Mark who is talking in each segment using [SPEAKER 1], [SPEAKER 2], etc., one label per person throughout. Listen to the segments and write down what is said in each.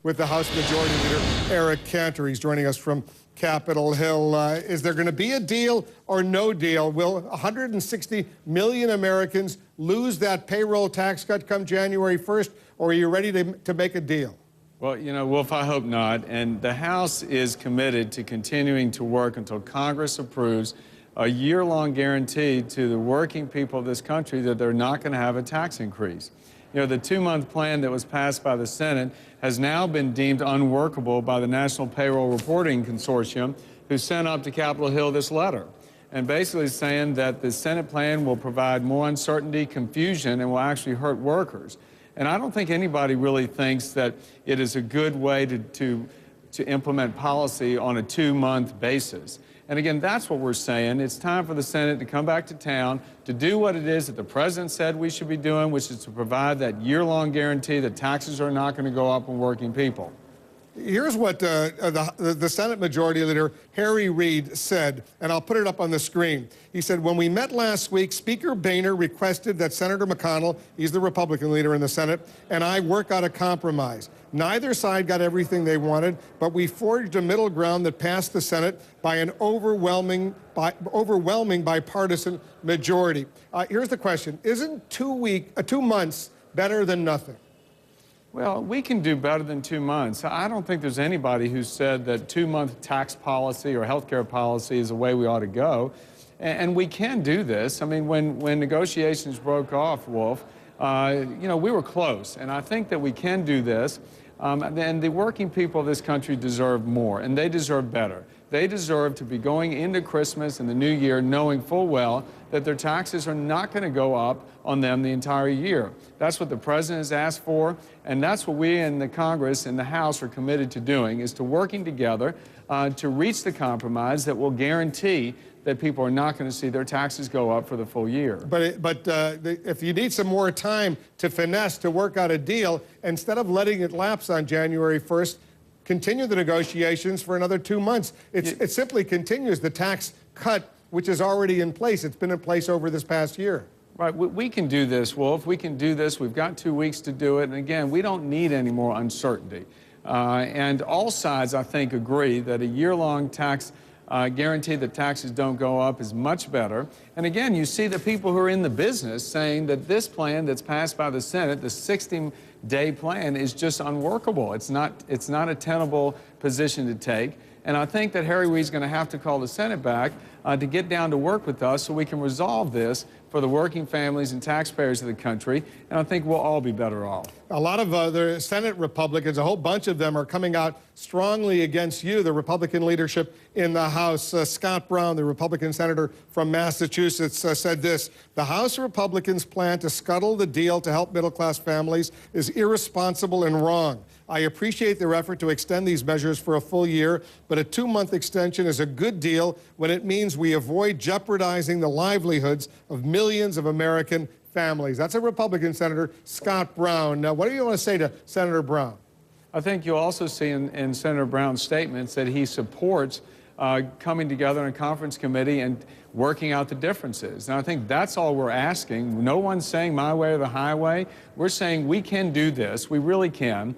[SPEAKER 1] with the House Majority Leader, Eric Cantor. He's joining us from Capitol Hill. Is there going to be a deal or no deal? Will 160 million Americans lose that payroll tax cut come January 1st, or are you ready to make a deal?
[SPEAKER 2] Well, you know, Wolf, I hope not. And the House is committed to continuing to work until Congress approves a year-long guarantee to the working people of this country that they're not going to have a tax increase. You know, the two-month plan that was passed by the Senate has now been deemed unworkable by the National Payroll Reporting Consortium, who sent up to Capitol Hill this letter, and basically saying that the Senate plan will provide more uncertainty, confusion, and will actually hurt workers. And I don't think anybody really thinks that it is a good way to implement policy on a two-month basis. And again, that's what we're saying. It's time for the Senate to come back to town to do what it is that the President said we should be doing, which is to provide that year-long guarantee that taxes are not going to go up on working people.
[SPEAKER 1] Here's what the Senate Majority Leader, Harry Reid, said, and I'll put it up on the screen. He said, when we met last week, Speaker Boehner requested that Senator McConnell, he's the Republican leader in the Senate, and I work out a compromise. Neither side got everything they wanted, but we forged a middle ground that passed the Senate by an overwhelming bipartisan majority. Here's the question. Isn't 2 months better than nothing?
[SPEAKER 2] Well, we can do better than 2 months. I don't think there's anybody who said that 2-month tax policy or health care policy is the way we ought to go. And we can do this. I mean, when negotiations broke off, Wolf, you know, we were close. And I think that we can do this. And the working people of this country deserve more, and they deserve better. They deserve to be going into Christmas and the new year knowing full well that their taxes are not going to go up on them the entire year. That's what the President has asked for, and that's what we in the Congress and the House are committed to doing, is to working together to reach the compromise that will guarantee that people are not going to see their taxes go up for the full year.
[SPEAKER 1] But if you need some more time to finesse, to work out a deal, instead of letting it lapse on January 1st, continue the negotiations for another 2 months. It simply continues the tax cut, which is already in place. It's been in place over this past year.
[SPEAKER 2] Right, we can do this, Wolf. We can do this. We've got 2 weeks to do it. And again, we don't need any more uncertainty. And all sides, I think, agree that a year-long tax guarantee that taxes don't go up is much better. And again, you see the people who are in the business saying that this plan that's passed by the Senate, the 60-day plan, is just unworkable. It's not a tenable position to take. And I think that Harry Reid's going to have to call the Senate back to get down to work with us so we can resolve this for the working families and taxpayers of the country, and I think we'll all be better off.
[SPEAKER 1] A lot of the Senate Republicans, a whole bunch of them, are coming out strongly against you, the Republican leadership in the House. Scott Brown, the Republican senator from Massachusetts, said this: the House Republicans' plan to scuttle the deal to help middle-class families is irresponsible and wrong. I appreciate their effort to extend these measures for a full year, but a 2-month extension is a good deal when it means we avoid jeopardizing the livelihoods of millions of American families. That's a Republican Senator, Scott Brown. Now, what do you want to say to Senator Brown?
[SPEAKER 2] I think you'll also see in Senator Brown's statements that he supports coming together in a conference committee and working out the differences. And I think that's all we're asking. No one's saying my way or the highway. We're saying we can do this. We really can.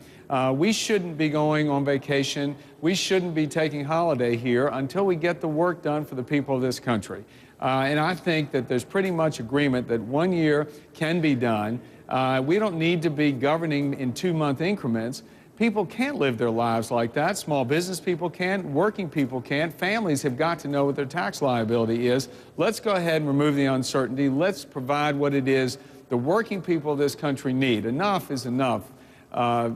[SPEAKER 2] We shouldn't be going on vacation. We shouldn't be taking holiday here until we get the work done for the people of this country. And I think that there's pretty much agreement that 1 year can be done. We don't need to be governing in 2-month increments. People can't live their lives like that. Small business people can't, working people can't. Families have got to know what their tax liability is. Let's go ahead and remove the uncertainty. Let's provide what it is the working people of this country need. Enough is enough,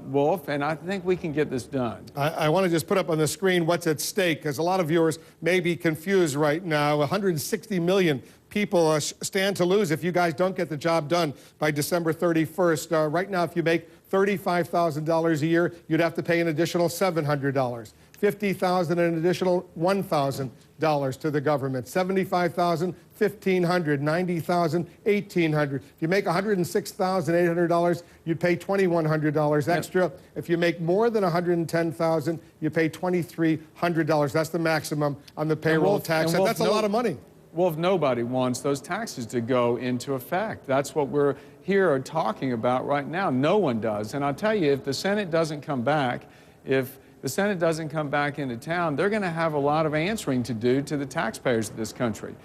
[SPEAKER 2] Wolf, and I think we can get this done.
[SPEAKER 1] I want to just put up on the screen what's at stake, because a lot of viewers may be confused right now. 160 million people stand to lose if you guys don't get the job done by December 31st. Right now, if you make $35,000 a year, you'd have to pay an additional $700. $50,000 an additional $1,000 to the government. $75,000, $1,500. $90,000, $1,800. If you make $106,800, you'd pay $2,100 extra. Yep. If you make more than $110,000, you pay $2,300. That's the maximum on the payroll tax. That's a lot of money.
[SPEAKER 2] Well, if nobody wants those taxes to go into effect, that's what we're here talking about right now. No one does. And I'll tell you, if the Senate doesn't come back, if the Senate doesn't come back into town, they're going to have a lot of answering to do to the taxpayers of this country.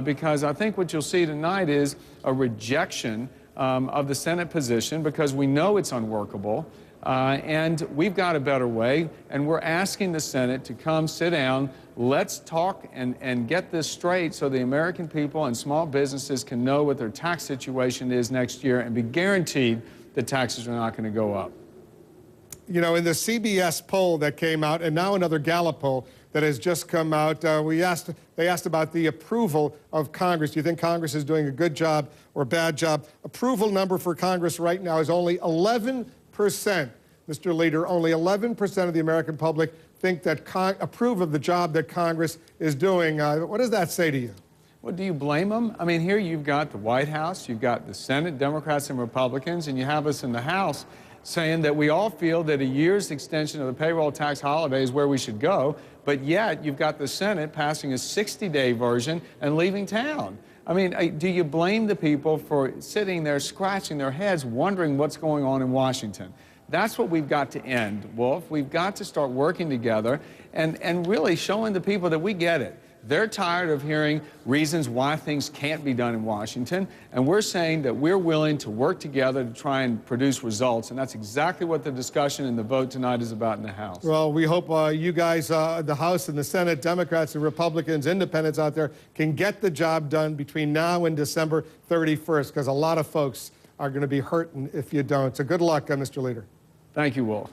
[SPEAKER 2] Because I think what you'll see tonight is a rejection of the Senate position because we know it's unworkable. And we've got a better way, and we're asking the Senate to come sit down. Let's talk and get this straight so the American people and small businesses can know what their tax situation is next year and be guaranteed that taxes are not going to go up.
[SPEAKER 1] You know, in the CBS poll that came out, and now another Gallup poll that has just come out, they asked about the approval of Congress. Do you think Congress is doing a good job or a bad job? Approval number for Congress right now is only 11%. Mr. Leader, only 11% of the American public think that approve of the job that Congress is doing. What does that say to you?
[SPEAKER 2] Well, do you blame them? I mean, here you've got the White House, you've got the Senate, Democrats and Republicans, and you have us in the House saying that we all feel that a year's extension of the payroll tax holiday is where we should go, but yet you've got the Senate passing a 60-day version and leaving town. I mean, do you blame the people for sitting there scratching their heads wondering what's going on in Washington? That's what we've got to end, Wolf. We've got to start working together and really showing the people that we get it. They're tired of hearing reasons why things can't be done in Washington, and we're saying that we're willing to work together to try and produce results, and that's exactly what the discussion and the vote tonight is about in the House.
[SPEAKER 1] Well, we hope you guys, the House and the Senate, Democrats and Republicans, independents out there, can get the job done between now and December 31st, because a lot of folks are going to be hurting if you don't. So good luck, Mr. Leader.
[SPEAKER 2] Thank you, Wolf.